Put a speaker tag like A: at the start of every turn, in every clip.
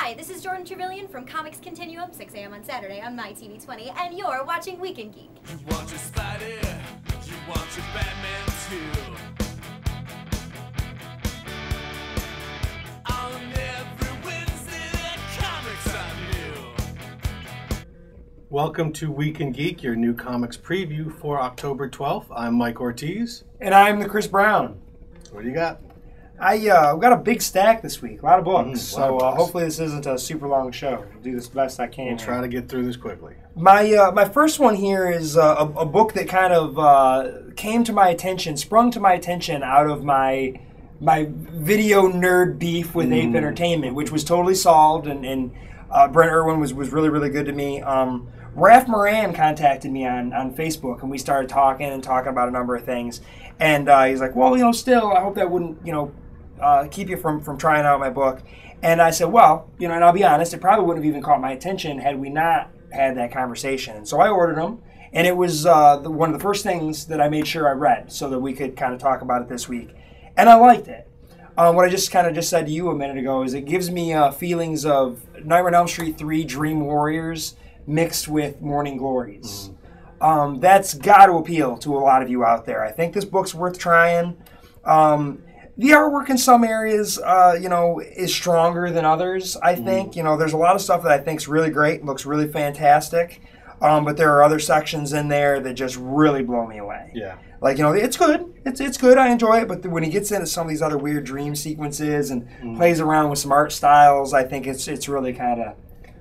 A: Hi, this is Jordan Trevelyan from Comics Continuum, 6 a.m. on Saturday on MyTV20, and you're watching Weekend Geek.
B: You want your Spider, you want your Batman too. On every Wednesday, that comics are new.
C: Welcome to Weekend Geek, your new comics preview for October 12th. I'm Mike Ortiz.
D: And I'm the Chris Brown.
C: What do you got?
D: We got a big stack this week, a lot of books.
C: A lot of books.
D: Hopefully this isn't a super long show. I'll do this best I can.
C: We'll try to get through this quickly.
D: My first one here is a book that kind of came to my attention, sprung to my attention out of my video nerd beef with Ape Entertainment, which was totally solved, and Brent Irwin was really, really good to me. Raph Moran contacted me on Facebook, and we started talking about a number of things. And he's like, well, still, I hope that wouldn't, keep you from trying out my book. And I said, well, and I'll be honest, it probably wouldn't have even caught my attention had we not had that conversation. And so I ordered them, and it was one of the first things that I made sure I read so that we could kind of talk about it this week. And I liked it. What I just said to you a minute ago is it gives me feelings of Nightmare on Elm Street 3 Dream Warriors mixed with Morning Glories. That's got to appeal to a lot of you out there. I think this book's worth trying. The artwork in some areas, is stronger than others, I think. There's a lot of stuff that I think is really great, looks really fantastic, but there are other sections in there that just really blow me away.
C: Yeah.
D: It's good. It's good. I enjoy it, but when he gets into some of these other weird dream sequences and plays around with some art styles, I think it's really kind of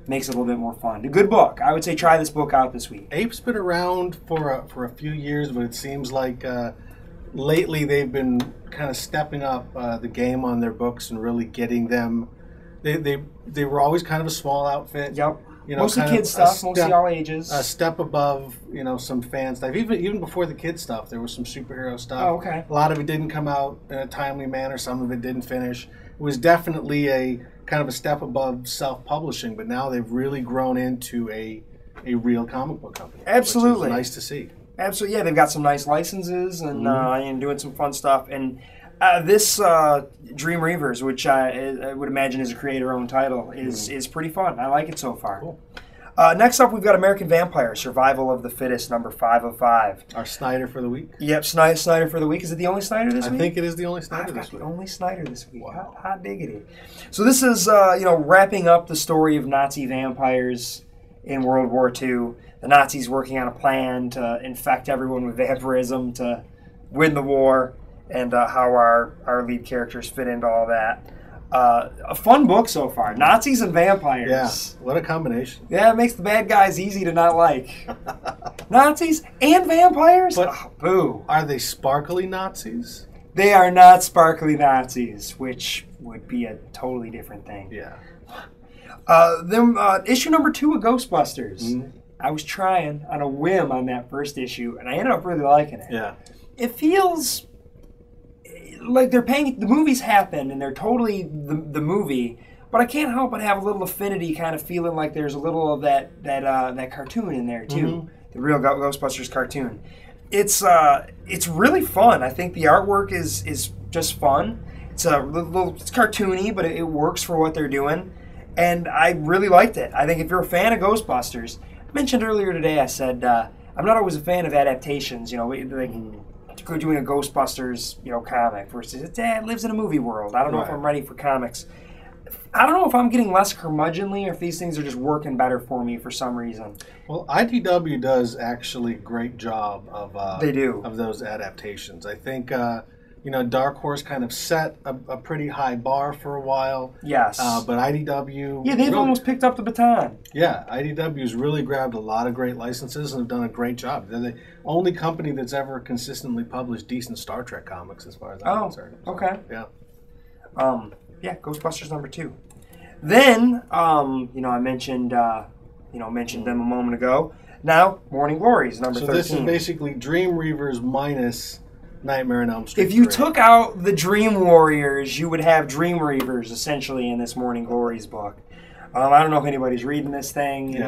D: makes it a little bit more fun. A good book. I would say try this book out this week.
C: Ape's been around for a few years, but it seems like lately they've been kind of stepping up the game on their books and really getting them. They were always kind of a small outfit.
D: Yep. Mostly kid stuff, mostly all ages.
C: A step above, some fan stuff. Even before the kid stuff, there was some superhero stuff.
D: Oh, okay.
C: A lot of it didn't come out in a timely manner. Some of it didn't finish. It was definitely a kind of a step above self-publishing, but now they've really grown into a real comic book company.
D: Absolutely.
C: Which is nice to see.
D: Absolutely, yeah. They've got some nice licenses and doing some fun stuff. And this Dream Reavers, which I would imagine is a creator-owned title, is pretty fun. I like it so far.
C: Cool.
D: Next up, we've got American Vampire, Survival of the Fittest, number 5 of 5.
C: Our Snyder for the week?
D: Yep, Snyder for the week. Is it the only Snyder this week?
C: I think it is the only Snyder this week.
D: The only Snyder this week.
C: Wow.
D: Hot diggity. So this is, wrapping up the story of Nazi vampires in World War II. The Nazis working on a plan to infect everyone with vampirism to win the war, and how our lead characters fit into all that. A fun book so far. Nazis and vampires.
C: Yeah, what a combination.
D: Yeah, it makes the bad guys easy to not like. Nazis and vampires?
C: But
D: boo.
C: Are they sparkly Nazis?
D: They are not sparkly Nazis, which would be a totally different thing.
C: Yeah.
D: Issue number 2 of Ghostbusters. I was trying on a whim on that first issue, and I ended up really liking it.
C: Yeah.
D: It feels like they're paying. The movies happen, and they're totally the movie. But I can't help but have a little affinity, kind of feeling like there's a little of that cartoon in there too, the real Ghostbusters cartoon. It's really fun. I think the artwork is just fun. It's it's cartoony, but it works for what they're doing, and I really liked it. I think if you're a fan of Ghostbusters, I mentioned earlier today, I said I'm not always a fan of adaptations. Doing a Ghostbusters, comic versus it lives in a movie world. I don't know if I'm ready for comics. I don't know if I'm getting less curmudgeonly or if these things are just working better for me for some reason.
C: Well, IDW does actually a great job of
D: they do
C: of those adaptations. I think Dark Horse kind of set a pretty high bar for a while.
D: Yes.
C: But IDW...
D: Yeah, they've almost picked up the baton.
C: Yeah, IDW's really grabbed a lot of great licenses and have done a great job. They're the only company that's ever consistently published decent Star Trek comics, as far as I'm concerned. So,
D: okay.
C: Yeah.
D: Ghostbusters number 2. Then, I mentioned them a moment ago. Now, Morning Glories, number 13.
C: So this is basically Dream Reavers minus Nightmare on Elm Street.
D: If you took out the Dream Warriors, you would have Dream Reavers essentially in this Morning Glories book. I don't know if anybody's reading this thing,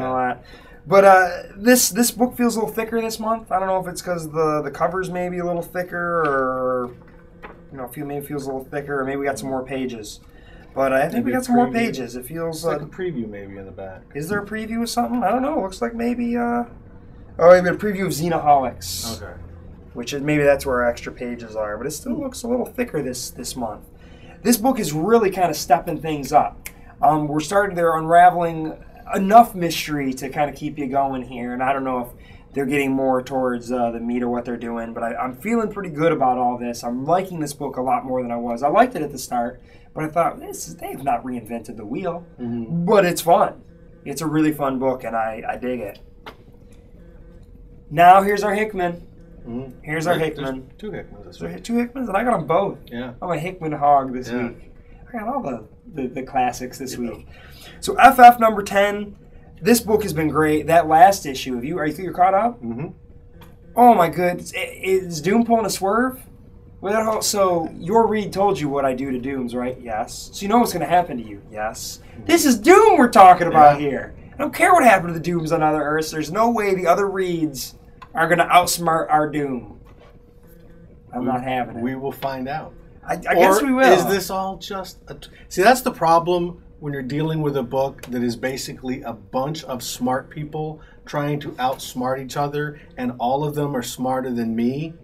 D: but this book feels a little thicker this month. I don't know if it's because the cover's maybe a little thicker, or maybe feels a little thicker, or maybe we got some more pages. But I think
C: Maybe
D: we got
C: a
D: some more
C: preview.
D: pages. It feels
C: It's like a preview maybe in the back.
D: Is there a preview of something? I don't know. It looks like maybe oh, maybe a preview of Xenoholics.
C: Okay.
D: Which is maybe that's where our extra pages are, but it still looks a little thicker this month. This book is really kind of stepping things up. They're unraveling enough mystery to kind of keep you going here, and I don't know if they're getting more towards the meat of what they're doing, but I'm feeling pretty good about all this. I'm liking this book a lot more than I was. I liked it at the start, but I thought, they've not reinvented the wheel, but it's fun. It's a really fun book, and I dig it. Now here's our Hickman. Here's our Hickman.
C: There's 2 Hickmans this week.
D: 2 Hickmans, and I got them both.
C: Yeah.
D: I'm a Hickman hog this week. I got all the classics this week. So FF number 10. This book has been great. That last issue, you're caught up?
C: Mm-hmm.
D: Oh my goodness. Is Doom pulling a swerve? So your read told you what I do to Dooms, right? Yes. So you know what's going to happen to you? Yes. This is Doom we're talking about here. I don't care what happened to the Dooms on other Earths. There's no way the other reads are going to outsmart our Doom. I'm not having it.
C: We will find out.
D: I guess we will.
C: Is this all just See, that's the problem when you're dealing with a book that is basically a bunch of smart people trying to outsmart each other, and all of them are smarter than me.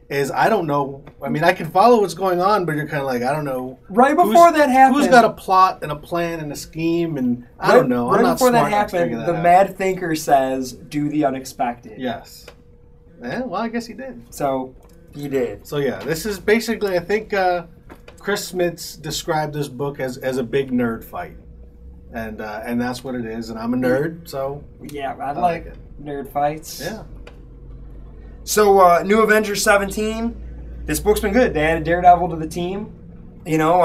C: Is I don't know. I mean, I can follow what's going on, but you're kind of like, I don't know.
D: Right before that happened,
C: who's got a plot and a plan and a scheme, and I don't know.
D: Right
C: I'm not
D: before
C: smart
D: that happened,
C: enough to figure
D: the
C: that out.
D: mad thinker says, "Do the unexpected."
C: Yes. Yeah, well, I guess he did.
D: So he did.
C: So yeah, this is basically, I think Chris Smits described this book as a big nerd fight, and that's what it is. And I'm a nerd, so
D: yeah, I like
C: it.
D: Nerd fights.
C: Yeah.
D: So New Avengers 17. This book's been good. They added Daredevil to the team. You know,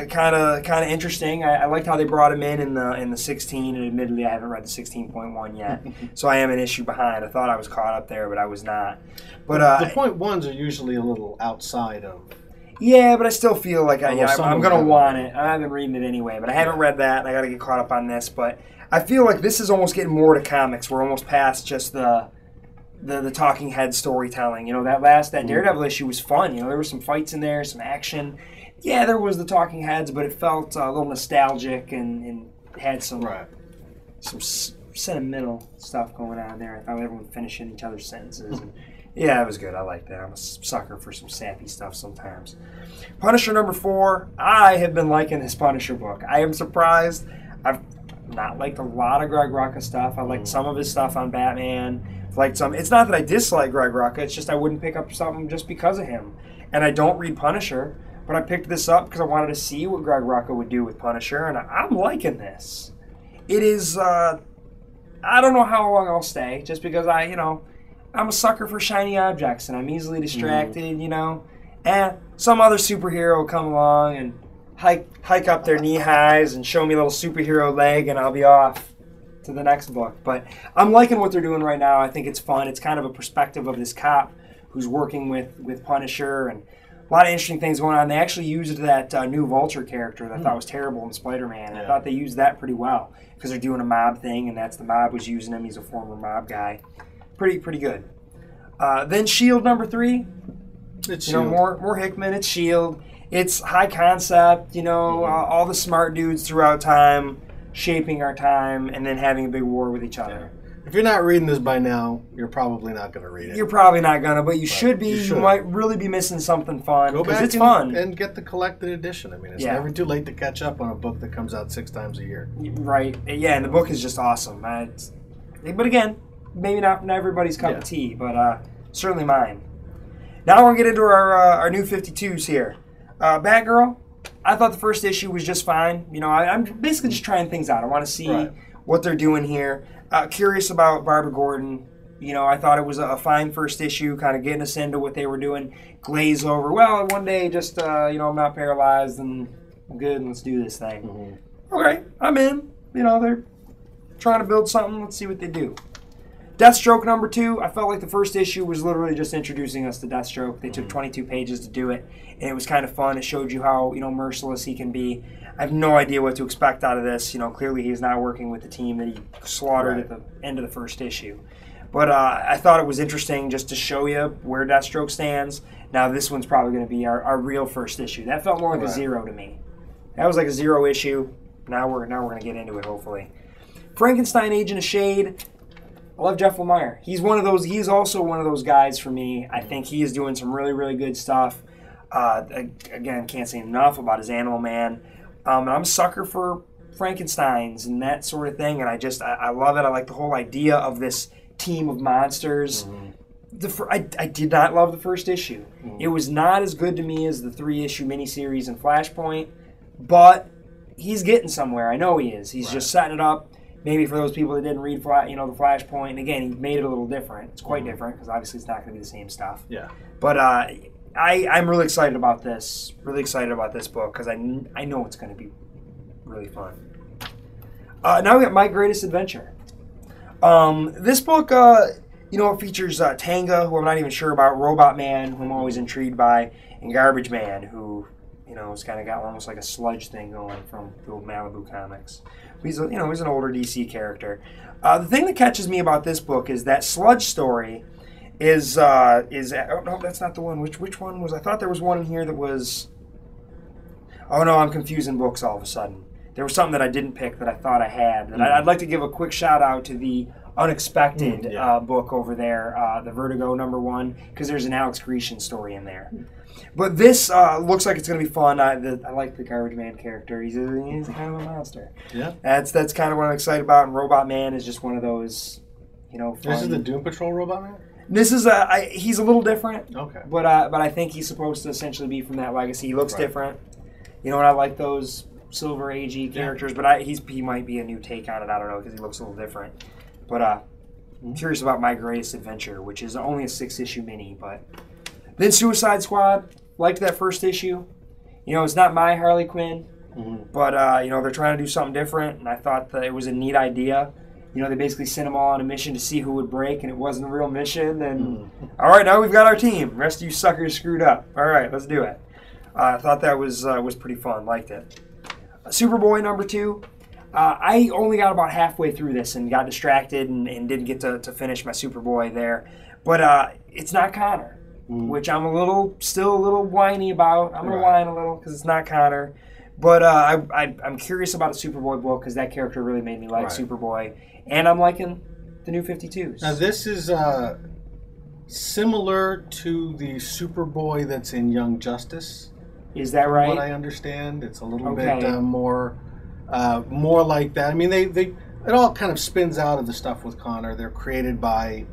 D: kind of interesting. I liked how they brought him in the 16, and admittedly I haven't read the 16.1 yet, so I am an issue behind. I thought I was caught up there, but I was not. But
C: the point ones are usually a little outside of.
D: Yeah, but I still feel like I'm
C: some
D: going
C: of
D: to
C: them
D: want it. I've been reading it anyway, but I haven't read that, and I got to get caught up on this. But I feel like this is almost getting more to comics. We're almost past just the talking head storytelling. You know, that Daredevil issue was fun. You know, there were some fights in there, some action. Yeah, there was the talking heads, but it felt a little nostalgic and had some sentimental stuff going on there. I thought everyone finishing each other's sentences. And, yeah, it was good. I like that. I'm a sucker for some sappy stuff sometimes. Punisher number 4. I have been liking this Punisher book. I am surprised. I've not liked a lot of Greg Rucka stuff. I liked some of his stuff on Batman. Liked some. It's not that I dislike Greg Rucka. It's just I wouldn't pick up something just because of him. And I don't read Punisher, but I picked this up because I wanted to see what Greg Rucka would do with Punisher, and I'm liking this. It is. I don't know how long I'll stay, just because I'm a sucker for shiny objects, and I'm easily distracted. You know, some other superhero will come along and hike up their knee highs and show me a little superhero leg, and I'll be off to the next book. But I'm liking what they're doing right now. I think it's fun. It's kind of a perspective of this cop who's working with Punisher, and a lot of interesting things going on. They actually used that new Vulture character that I thought was terrible in Spider-Man. Yeah. I thought they used that pretty well because they're doing a mob thing, and the mob was using him. He's a former mob guy. Pretty good. Then Shield number 3.
C: It's
D: Shield. More Hickman. It's Shield. It's high concept. All the smart dudes throughout time shaping our time and then having a big war with each other.
C: If you're not reading this by now, you're probably not going to read it.
D: You're probably not going to, but you should be. You might really be missing something fun because it's fun.
C: And get the collected edition. I mean, it's never too late to catch up on a book that comes out 6 times a year.
D: Right. Yeah, and the book is just awesome. But again, maybe not everybody's cup of tea, but certainly mine. Now we're going to get into our new 52s here. Batgirl. I thought the first issue was just fine. I'm basically just trying things out. I want to see what they're doing here. Curious about Barbara Gordon. I thought it was a fine first issue, kind of getting us into what they were doing. Glaze over. Well, one day, just, I'm not paralyzed and I'm good and let's do this thing. Mm-hmm. Okay, I'm in. They're trying to build something. Let's see what they do. Deathstroke number 2, I felt like the first issue was literally just introducing us to Deathstroke. They took 22 pages to do it, and it was kind of fun. It showed you how, merciless he can be. I have no idea what to expect out of this. Clearly he's not working with the team that he slaughtered at the end of the first issue. But I thought it was interesting just to show you where Deathstroke stands. Now this one's probably going to be our real first issue. That felt more like a 0 to me. That was like a 0 issue. Now we're going to get into it, hopefully. Frankenstein, Agent of Shade. I love Jeff Lemire. He's also one of those guys for me. I think he is doing some really, really good stuff. Again, can't say enough about his Animal Man. And I'm a sucker for Frankensteins and that sort of thing. And I love it. I like the whole idea of this team of monsters. Mm-hmm. I did not love the first issue. Mm-hmm. It was not as good to me as the 3-issue miniseries in Flashpoint, but he's getting somewhere. I know he is. He's just setting it up. Maybe for those people that didn't read, the Flashpoint, and again, he made it a little different. It's quite different because obviously it's not going to be the same stuff.
C: Yeah.
D: But I'm really excited about this. Really excited about this book because I know it's going to be really fun. Now we got My Greatest Adventure. This book, it features Tanga, who I'm not even sure about, Robot Man, who I'm always intrigued by, and Garbage Man, who has kind of got almost like a sludge thing going from the old Malibu comics. He's an older DC character. The thing that catches me about this book is that sludge story is oh no, that's not the one. Which one was? I thought there was one in here that was. Oh no, I'm confusing books all of a sudden. There was something that I didn't pick that I thought I had. And I'd like to give a quick shout out to the Unexpected book over there, the Vertigo #1, because there's an Alex Grecian story in there. But this looks like it's going to be fun. I like the Garbage Man character. He's kind of a monster. Yeah. That's kind of what I'm excited about. And Robot Man is just one of those, fun.
C: This is the Doom Patrol Robot Man?
D: This is he's a little different.
C: Okay.
D: But I think he's supposed to essentially be from that legacy. He looks different. And I like those Silver Agey characters, but he might be a new take on it. I don't know because he looks a little different. But I'm curious about My Greatest Adventure, which is only a 6-issue mini, but. Then Suicide Squad, liked that first issue. It's not my Harley Quinn, but, they're trying to do something different, and I thought that it was a neat idea. They basically sent them all on a mission to see who would break, and it wasn't a real mission, and all right, now we've got our team. The rest of you suckers screwed up. All right, let's do it. I thought that was pretty fun, liked it. Superboy #2. I only got about halfway through this and got distracted and didn't get to finish my Superboy there, but it's not Connor. Which I'm still a little whiny about. I'm going to whine a little because it's not Connor. But I'm curious about a Superboy book because that character really made me like Superboy. And I'm liking the new 52s.
C: Now this is similar to the Superboy that's in Young Justice.
D: Is that right?
C: From what I understand. It's a little bit more like that. I mean, it all kind of spins out of the stuff with Connor. They're created by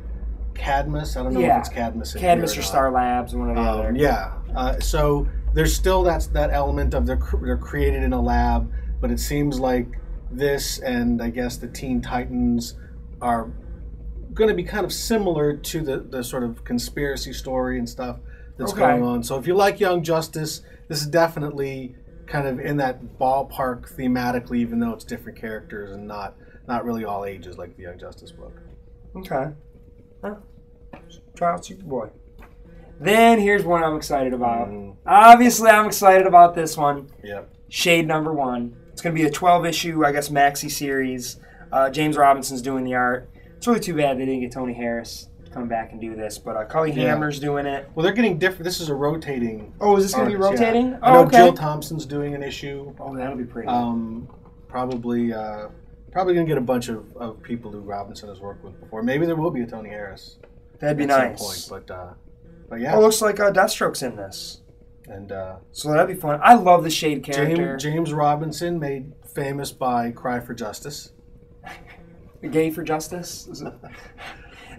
C: Cadmus. I don't know if it's Cadmus.
D: Cadmus or Star Labs, one or the other.
C: Yeah. So there's still that element of they're created in a lab, but it seems like this and I guess the Teen Titans are going to be kind of similar to the sort of conspiracy story and stuff that's going on. So if you like Young Justice, this is definitely kind of in that ballpark thematically, even though it's different characters and not really all ages like the Young Justice book.
D: Okay. Try out Superboy. Then here's one I'm excited about. Obviously, I'm excited about this one.
C: Yep.
D: Shade #1. It's going to be a 12-issue, I guess, maxi series. James Robinson's doing the art. It's really too bad they didn't get Tony Harris to come back and do this, but Cully Hammer's doing it.
C: Well, they're getting different. This is a rotating.
D: Oh, is this going to be rotating?
C: Yeah. I know Jill Thompson's doing an issue.
D: Oh, that'll be pretty.
C: Probably going to get a bunch of people who Robinson has worked with before. Maybe there will be a Tony Harris.
D: That'd be nice.
C: Some point, but yeah.
D: Oh, it looks like Deathstroke's in this.
C: And
D: so that'd be fun. I love the Shade character.
C: James Robinson, made famous by Cry for Justice.
D: Gay for Justice?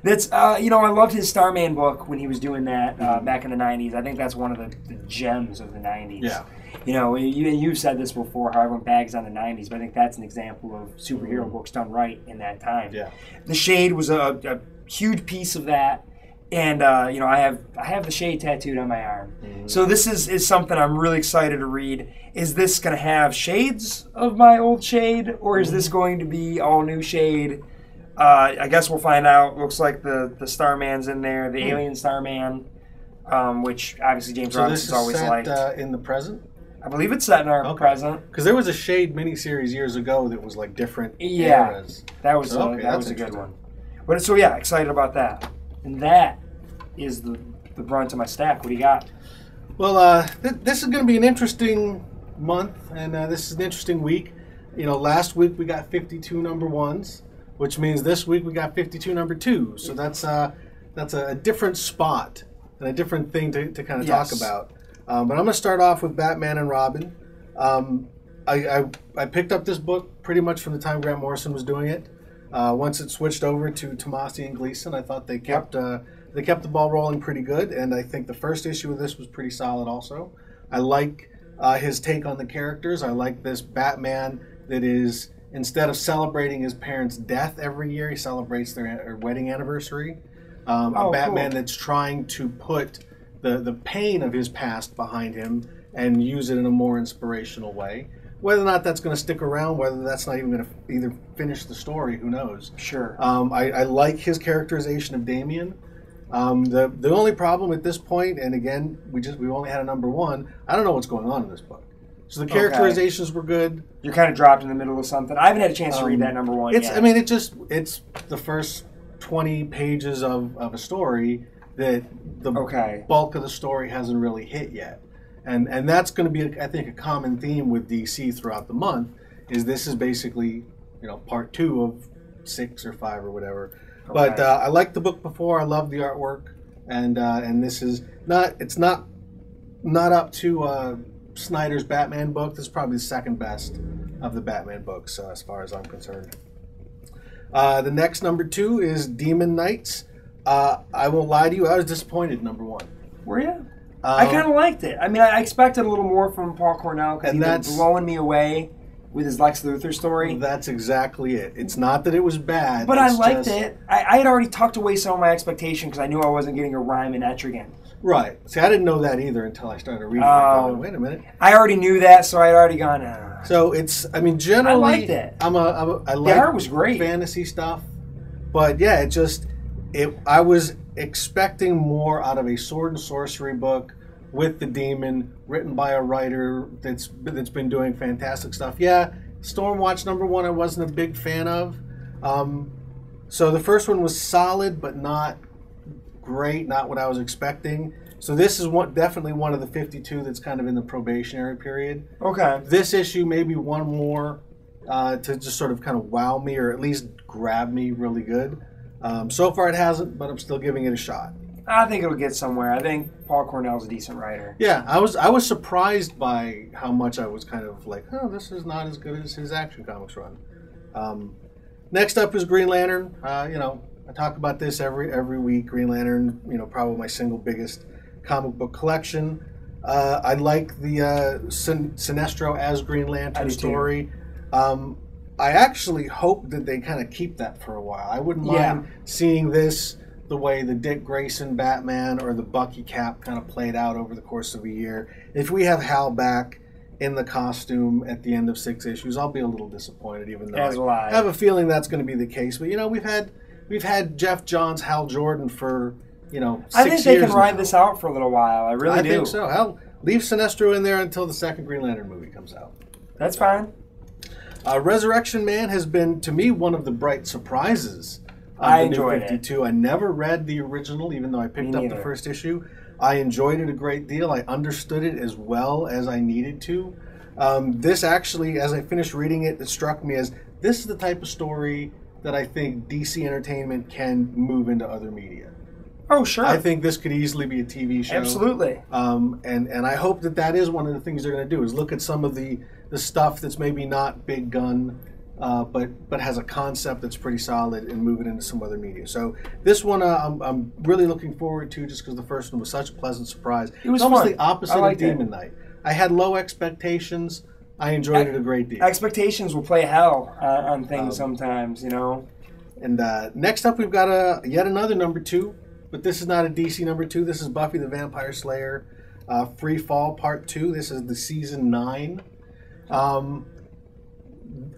D: That's I loved his Starman book when he was doing that back in the 90s. I think that's one of the gems of the 90s.
C: Yeah.
D: You've said this before, how everyone bags on the 90s, but I think that's an example of superhero books done right in that time.
C: Yeah.
D: The Shade was a huge piece of that, and I have the Shade tattooed on my arm. So this is something I'm really excited to read. Is this going to have shades of my old Shade, or is this going to be all new Shade? I guess we'll find out. Looks like the Starman's in there, the Alien Starman, which obviously James Robinson's always liked.
C: In the present?
D: I believe it's set in our present.
C: Because there was a Shade miniseries years ago that was like different eras.
D: That was a good one. But so yeah, excited about that. And that is the brunt of my stack. What do you got?
C: Well, this is going to be an interesting month, and this is an interesting week. Last week we got 52 number ones, which means this week we got 52 number twos. So that's a different spot and a different thing to kind of talk about. But I'm going to start off with Batman and Robin. I picked up this book pretty much from the time Grant Morrison was doing it. Once it switched over to Tomasi and Gleason, I thought they kept the ball rolling pretty good, and I think the first issue of this was pretty solid also. I like his take on the characters. I like this Batman that is, instead of celebrating his parents' death every year, he celebrates their wedding anniversary. A Batman that's trying to put the pain of his past behind him and use it in a more inspirational way. Whether or not that's going to stick around, whether that's not even going to either finish the story, who knows? Sure. I like his characterization of Damian. The only problem at this point, and again, we only had a number one. I don't know what's going on in this book. So the characterizations were good.
D: You're kind of dropped in the middle of something. I haven't had a chance to read that number one yet.
C: I mean, it's the first 20 pages of a story that the bulk of the story hasn't really hit yet. And that's going to be, I think, a common theme with DC throughout the month, is this is basically, part 2 of 6 or 5 or whatever. Okay. But I liked the book before. I love the artwork. And this is it's not up to Snyder's Batman book. This is probably the second best of the Batman books, as far as I'm concerned. The next number 2 is Demon Knights. I won't lie to you, I was disappointed in number 1.
D: Were you? I kind of liked it. I mean, I expected a little more from Paul Cornell because he's been blowing me away with his Lex Luthor story.
C: That's exactly it. It's not that it was bad.
D: But I liked it. I had already tucked away some of my expectation because I knew I wasn't getting a rhyme in Etrigan.
C: Right. See, I didn't know that either until I started reading it. Wait a minute.
D: I already knew that, so I'd already gone,
C: So it's, generally... I
D: liked it.
C: I like
D: the art was great.
C: Fantasy stuff. But yeah, I was expecting more out of a sword and sorcery book with the demon, written by a writer that's been doing fantastic stuff. Yeah, Stormwatch number 1 I wasn't a big fan of. So the first one was solid, but not great, not what I was expecting. So this is definitely one of the 52 that's kind of in the probationary period.
D: Okay.
C: This issue, maybe one more to just sort of kind of wow me, or at least grab me really good. So far it hasn't, but I'm still giving it a shot.
D: I think it'll get somewhere. I think Paul Cornell's a decent writer.
C: Yeah, I was surprised by how much I was kind of like, this is not as good as his Action Comics run. Next up is Green Lantern. I talk about this every week. Green Lantern, probably my single biggest comic book collection. I like the Sinestro as Green Lantern story. I actually hope that they kind of keep that for a while. I wouldn't mind seeing this the way the Dick Grayson Batman or the Bucky Cap kind of played out over the course of a year. If we have Hal back in the costume at the end of 6 issues, I'll be a little disappointed, even though I have a feeling that's going to be the case. But we've had Jeff Johns, Hal Jordan for 6 years.
D: I think they can ride this out for a little while. I really do.
C: I think so. Hell, leave Sinestro in there until the second Green Lantern movie comes out.
D: That's fine.
C: Resurrection Man has been, to me, one of the bright surprises.
D: I enjoyed
C: 52. I never read the original, even though I picked up the first issue. I enjoyed it a great deal. I understood it as well as I needed to. This actually, as I finished reading it, it struck me as this is the type of story that I think DC Entertainment can move into other media.
D: Oh, sure.
C: I think this could easily be a TV show.
D: Absolutely.
C: And I hope that is one of the things they're going to do, is look at some of the stuff that's maybe not big gun, but has a concept that's pretty solid, and move it into some other media. So this one I'm really looking forward to, just because the first one was such a pleasant surprise.
D: It was
C: almost
D: fun.
C: the opposite of Demon Knight. I had low expectations. I enjoyed it a great deal.
D: Expectations will play hell on things sometimes,
C: And next up, we've got yet another number 2, but this is not a DC number 2. This is Buffy the Vampire Slayer, Free Fall Part 2. This is the season 9.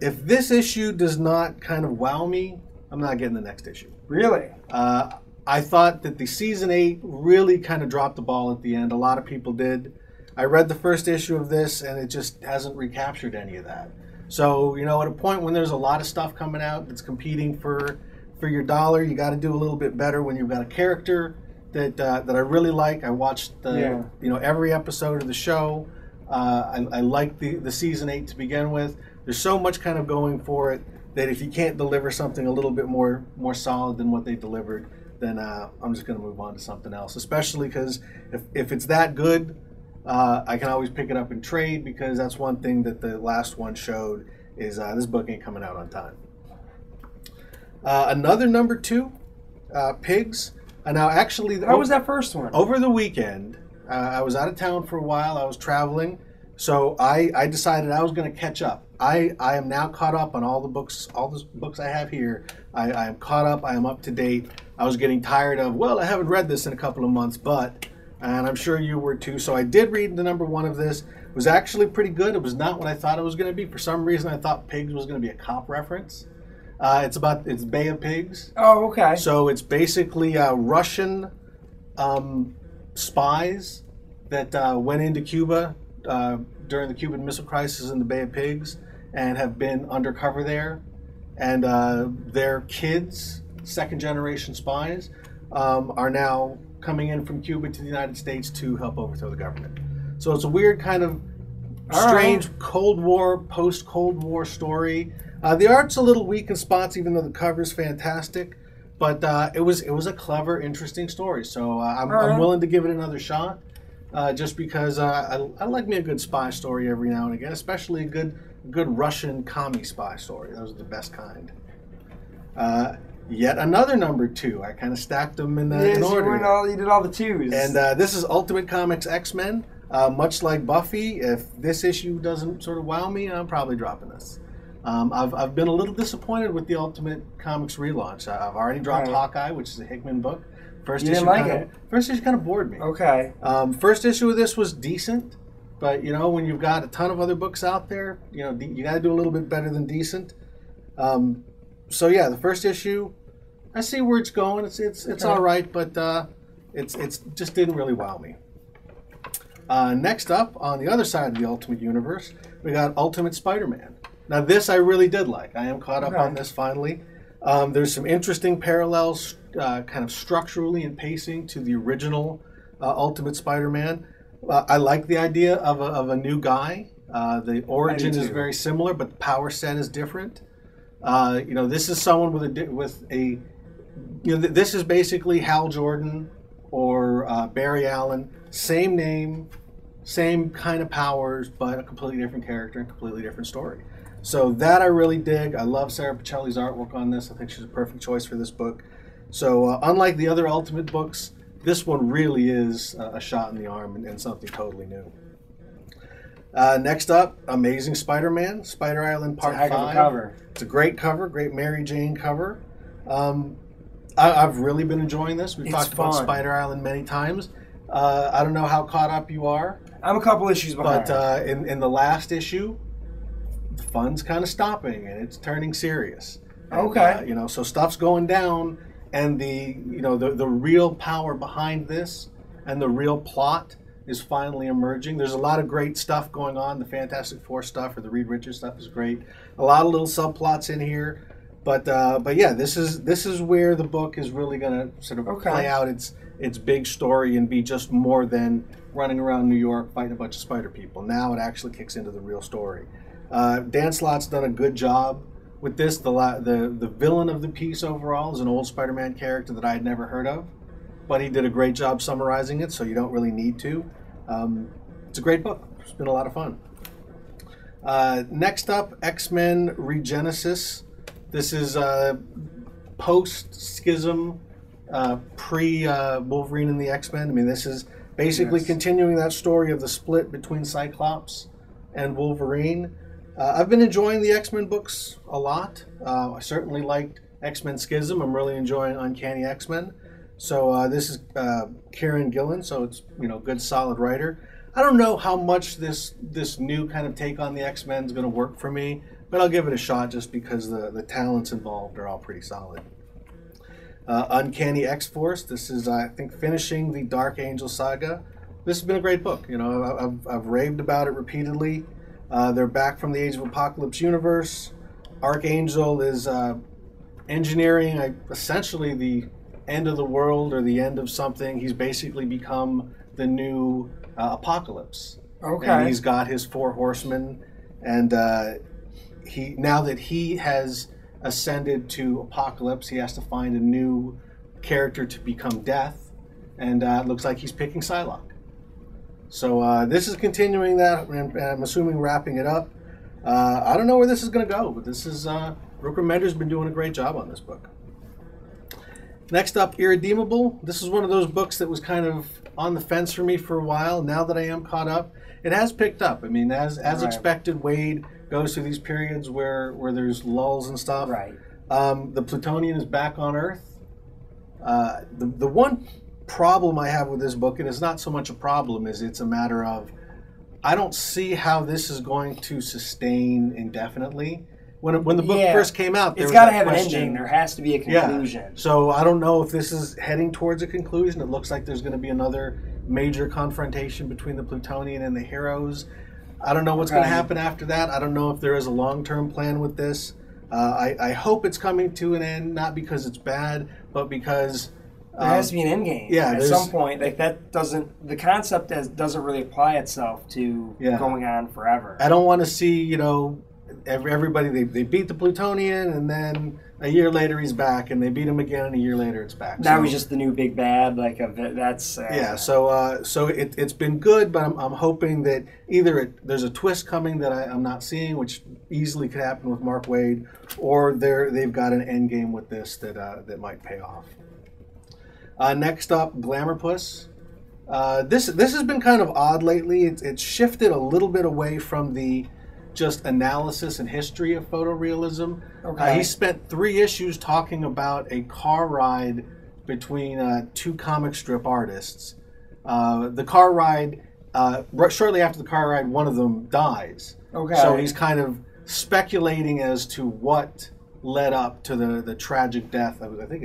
C: If this issue does not kind of wow me, I'm not getting the next issue.
D: Really?
C: I thought that the season 8 really kind of dropped the ball at the end. A lot of people did. I read the first issue of this, and it just hasn't recaptured any of that. So, at a point when there's a lot of stuff coming out that's competing for your dollar, you got to do a little bit better when you've got a character that I really like. I watched every episode of the show. I like the season 8 to begin with. There's so much kind of going for it that if you can't deliver something a little bit more solid than what they delivered, then I'm just going to move on to something else. Especially because if it's that good, I can always pick it up in trade, because that's one thing that the last one showed is this book ain't coming out on time. Another number 2, Pigs. Now, actually,
D: How was that first one?
C: Over the weekend, I was out of town for a while. I was traveling, so I decided I was going to catch up. I am now caught up on all the books I have here. I am caught up. I am up to date. I was getting tired of, well, I haven't read this in a couple of months, and I'm sure you were too. So I did read the number 1 of this. It was actually pretty good. It was not what I thought it was going to be. For some reason, I thought Pigs was going to be a cop reference. It's Bay of Pigs.
D: Oh, okay.
C: So it's basically Russian spies that went into Cuba during the Cuban Missile Crisis in the Bay of Pigs and have been undercover there. And their kids, second-generation spies, are now coming in from Cuba to the United States to help overthrow the government. So it's a weird kind of strange Cold War, post-Cold War story. The art's a little weak in spots, even though the cover's fantastic. But it was a clever, interesting story. So I'm willing to give it another shot, just because I like me a good spy story every now and again, especially a good Russian commie spy story. Those are the best kind. Yet another number 2. I kind of stacked them in order.
D: You did all the 2s.
C: And this is Ultimate Comics X-Men. Much like Buffy, if this issue doesn't sort of wow me, I'm probably dropping this. I've been a little disappointed with the Ultimate Comics relaunch. I've already dropped Hawkeye, which is a Hickman book. First issue kind of bored me. Okay. First issue of this was decent, but when you've got a ton of other books out there, you got to do a little bit better than decent. So yeah, the first issue, I see where it's going. It's all right, but it's just didn't really wow me. Next up, on the other side of the Ultimate Universe, we got Ultimate Spider-Man. Now this I really did like. I am caught up on this finally. There's some interesting parallels, kind of structurally and pacing, to the original Ultimate Spider-Man. I like the idea of a new guy. The origin is very similar, but the power set is different. This is someone with a this is basically Hal Jordan or Barry Allen. Same name, same kind of powers, but a completely different character and completely different story. So that I really dig. I love Sarah Pichelli's artwork on this. I think she's a perfect choice for this book. So unlike the other Ultimate books, this one really is a shot in the arm and something totally new. Next up, Amazing Spider-Man, Spider Island Part 5. It's a heck of a cover. It's a great cover, great Mary Jane cover. I've really been enjoying this. We've talked about Spider Island many times. I don't know how caught up you are.
D: I'm a couple issues behind.
C: But in the last issue, the fun's kind of stopping and it's turning serious. And, so stuff's going down, and the real power behind this and the real plot is finally emerging. There's a lot of great stuff going on. The Fantastic Four stuff or the Reed Richards stuff is great. A lot of little subplots in here, but yeah, this is where the book is really going to sort of play out its big story and be just more than running around New York fighting a bunch of spider people. Now it actually kicks into the real story. Dan Slott's done a good job with this. The villain of the piece overall is an old Spider-Man character that I had never heard of, but he did a great job summarizing it, so you don't really need to. It's a great book. It's been a lot of fun. Next up, X-Men Regenesis. This is post-Schism, pre-Wolverine and the X-Men. I mean, this is basically continuing that story of the split between Cyclops and Wolverine. I've been enjoying the X-Men books a lot. I certainly liked X-Men Schism. I'm really enjoying Uncanny X-Men. So this is Kieran Gillen, so it's good solid writer. I don't know how much this new kind of take on the X-Men is going to work for me, but I'll give it a shot just because the talents involved are all pretty solid. Uncanny X-Force. This is I think finishing the Dark Angel saga. This has been a great book. I've raved about it repeatedly. They're back from the Age of Apocalypse universe. Archangel is engineering essentially the end of the world or the end of something. He's basically become the new Apocalypse.
D: Okay.
C: And he's got his 4 horsemen, and now that he has ascended to Apocalypse, he has to find a new character to become Death, and it looks like he's picking Psylocke. So this is continuing that, and I'm assuming wrapping it up. I don't know where this is going to go, but this is Brooke Remender's been doing a great job on this book. Next up, Irredeemable. This is one of those books that was kind of on the fence for me for a while. Now that I am caught up, it has picked up. I mean, as expected, Wade goes through these periods where there's lulls and stuff.
D: Right.
C: The Plutonian is back on Earth. The one problem I have with this book, and it's not so much a problem, is it's a matter of I don't see how this is going to sustain indefinitely. When the book first came out,
D: it's got to have an ending. There has to be a conclusion.
C: Yeah. So I don't know if this is heading towards a conclusion. It looks like there's going to be another major confrontation between the Plutonian and the heroes. I don't know what's going to happen after that. I don't know if there is a long-term plan with this. I hope it's coming to an end, not because it's bad, but because
D: there has to be an end game.
C: Yeah,
D: at some point, like that doesn't. The concept doesn't really apply itself to going on forever.
C: I don't want to see everybody they beat the Plutonian, and then a year later he's back, and they beat him again, and a year later it's back.
D: Now he's just the new big bad. That's
C: So it's been good, but I'm hoping that either there's a twist coming that I'm not seeing, which easily could happen with Mark Waid, or they've got an end game with this that might pay off. Next up, Glamourpuss. This has been kind of odd lately. It's shifted a little bit away from the just analysis and history of photorealism.
D: Okay.
C: He spent 3 issues talking about a car ride between 2 comic strip artists. The car ride, shortly after the car ride, one of them dies.
D: Okay.
C: So he's kind of speculating as to what led up to the tragic death. I think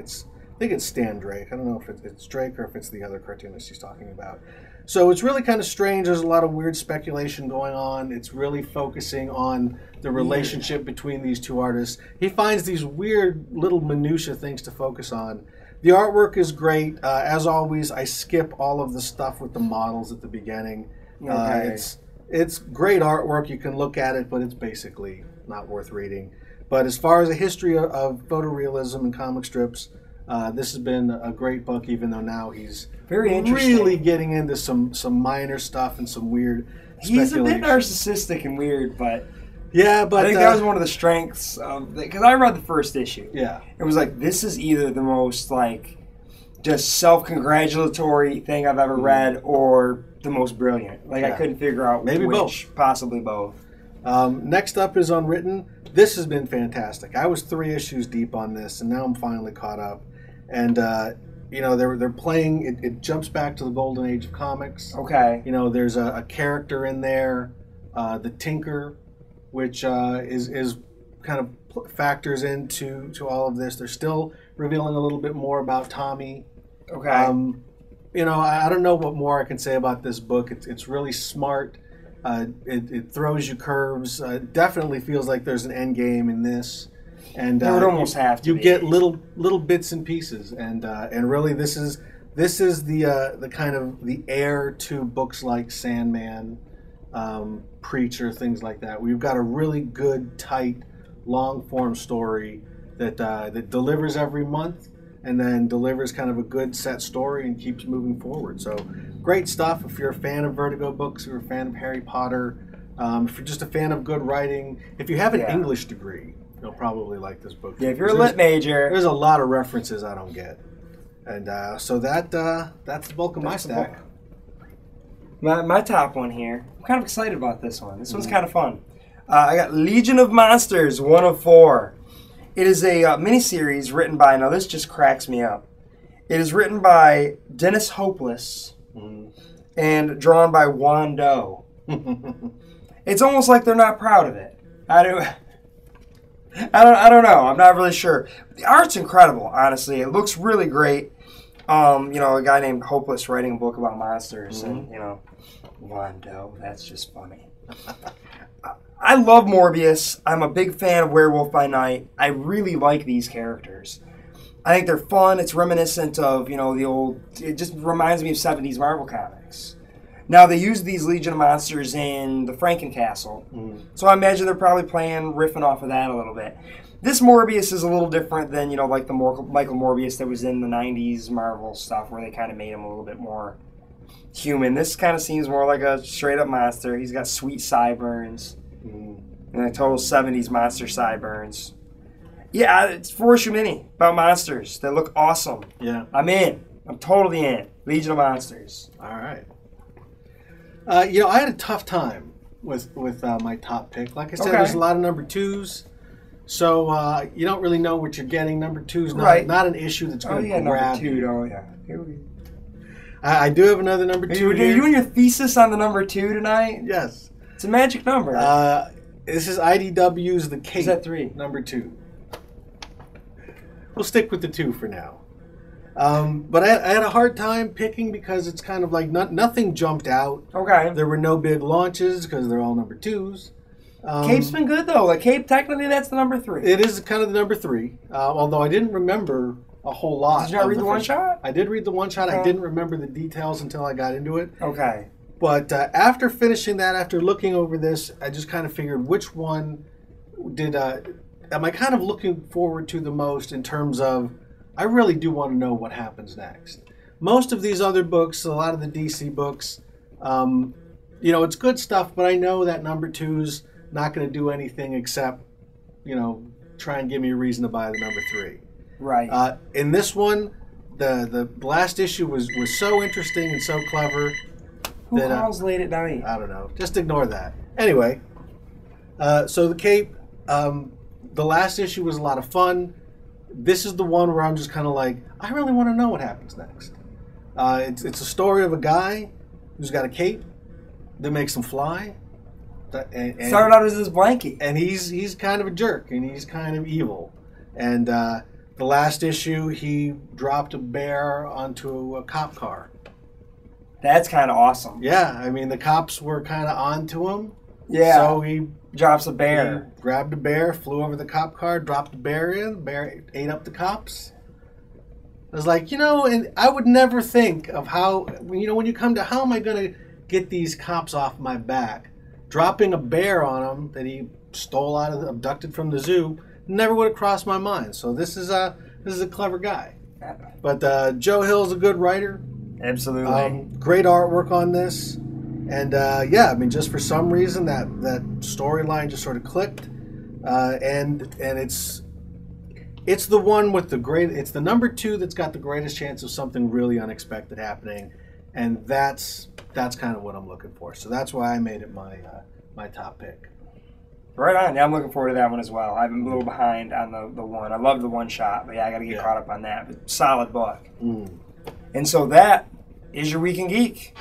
C: it's Stan Drake. I don't know if it's Drake or if it's the other cartoonist he's talking about. So it's really kind of strange. There's a lot of weird speculation going on. It's really focusing on the relationship between these 2 artists. He finds these weird little minutia things to focus on. The artwork is great. As always, I skip all of the stuff with the models at the beginning.
D: Okay.
C: It's great artwork. You can look at it, but it's basically not worth reading. But as far as a history of photorealism and comic strips, this has been a great book, even though now he's
D: very interesting.
C: Really getting into some minor stuff and some weird
D: He's a bit narcissistic and weird, but
C: I
D: think that was one of the strengths of because I read the first issue.
C: Yeah.
D: It was like, this is either the most just self-congratulatory thing I've ever read or the most brilliant. I couldn't figure out
C: maybe
D: which.
C: Both.
D: Possibly both.
C: Next up is Unwritten. This has been fantastic. I was 3 issues deep on this, and now I'm finally caught up. And they're playing. It jumps back to the golden age of comics.
D: Okay.
C: There's a character in there, the Tinker, which is kind of factors into all of this. They're still revealing a little bit more about Tommy.
D: Okay.
C: I don't know what more I can say about this book. It's really smart. It throws you curves. Definitely feels like there's an end game in this. And
D: it would almost have to.
C: You get little bits and pieces, and really this is the kind of the heir to books like Sandman, Preacher, things like that. We've got a really good, tight, long form story that delivers every month, and then delivers kind of a good set story and keeps moving forward. So great stuff. If you're a fan of Vertigo books, if you're a fan of Harry Potter, if you're just a fan of good writing, if you have an English degree, you'll probably like this book.
D: Yeah, if you're a lit major.
C: There's a lot of references I don't get. And so that's the bulk of my stack.
D: My top one here. I'm kind of excited about this one. This one's kind of fun. I got Legion of Monsters 1 of 4. It is a miniseries written by, now this just cracks me up. It is written by Dennis Hopeless and drawn by Juan Doe. It's almost like they're not proud of it. I don't know. I'm not really sure. The art's incredible, honestly. It looks really great. A guy named Hopeless writing a book about monsters, and Juan Doe. That's just funny. I love Morbius. I'm a big fan of Werewolf by Night. I really like these characters. I think they're fun. It's reminiscent of the old. It just reminds me of 70s Marvel comics. Now, they use these Legion of Monsters in the Frankencastle, so I imagine they're probably riffing off of that a little bit. This Morbius is a little different than, like the Michael Morbius that was in the 90s Marvel stuff, where they kind of made him a little bit more human. This kind of seems more like a straight-up monster. He's got sweet sideburns, and a total 70s monster sideburns. Yeah, it's for issue mini about monsters that look awesome.
C: Yeah.
D: I'm in. I'm totally in. Legion of Monsters.
C: All right. I had a tough time with my top pick. Like I said, there's a lot of number 2s. So you don't really know what you're getting. Number 2's not an issue that's going to grab
D: number 2.
C: you.
D: Oh, yeah. Here we go.
C: I do have another number 2
D: Are you doing your thesis on the number 2 tonight?
C: Yes.
D: It's a magic number.
C: This is IDW's The Cape.
D: Is that 3?
C: Number 2. We'll stick with the 2 for now. But I had a hard time picking because it's kind of like nothing jumped out.
D: Okay.
C: There were no big launches because they're all number 2s.
D: Cape's been good, though. Like, Cape, technically, that's the number 3.
C: It is kind of the number 3, although I didn't remember a whole lot.
D: Did you not read the one-shot?
C: I did read the one-shot.
D: Okay.
C: I didn't remember the details until I got into it.
D: Okay.
C: But after finishing that, after looking over this, I just kind of figured which one am I kind of looking forward to the most in terms of I really do want to know what happens next. Most of these other books, a lot of the DC books, it's good stuff, but I know that number 2's not going to do anything except, try and give me a reason to buy the number 3.
D: Right.
C: In this one, the last issue was so interesting and so clever.
D: Who calls late at night?
C: I don't know. Just ignore that. Anyway, so the Cape, the last issue was a lot of fun. This is the one where I'm just kind of like, I really want to know what happens next. It's a story of a guy who's got a cape that makes him fly. And
D: started out as this blankie.
C: And he's kind of a jerk, and he's kind of evil. And the last issue, he dropped a bear onto a cop car.
D: That's kind of awesome.
C: Yeah, I mean, the cops were kind of onto him.
D: Yeah.
C: So he
D: drops a bear.
C: He grabbed a bear, flew over the cop car, dropped the bear in. The bear ate up the cops. I was like, and I would never think of how, when you come to how am I going to get these cops off my back? Dropping a bear on him that he abducted from the zoo, never would have crossed my mind. So this is a clever guy. But Joe Hill's a good writer.
D: Absolutely.
C: Great artwork on this. And just for some reason that storyline just sort of clicked. And it's the one with it's the number 2 that's got the greatest chance of something really unexpected happening. And that's kind of what I'm looking for. So that's why I made it my top pick.
D: Right on. Yeah, I'm looking forward to that one as well. I'm a little behind on the one. I love the one shot, but I got to get caught up on that. But solid book. And so that is your Week in Geek.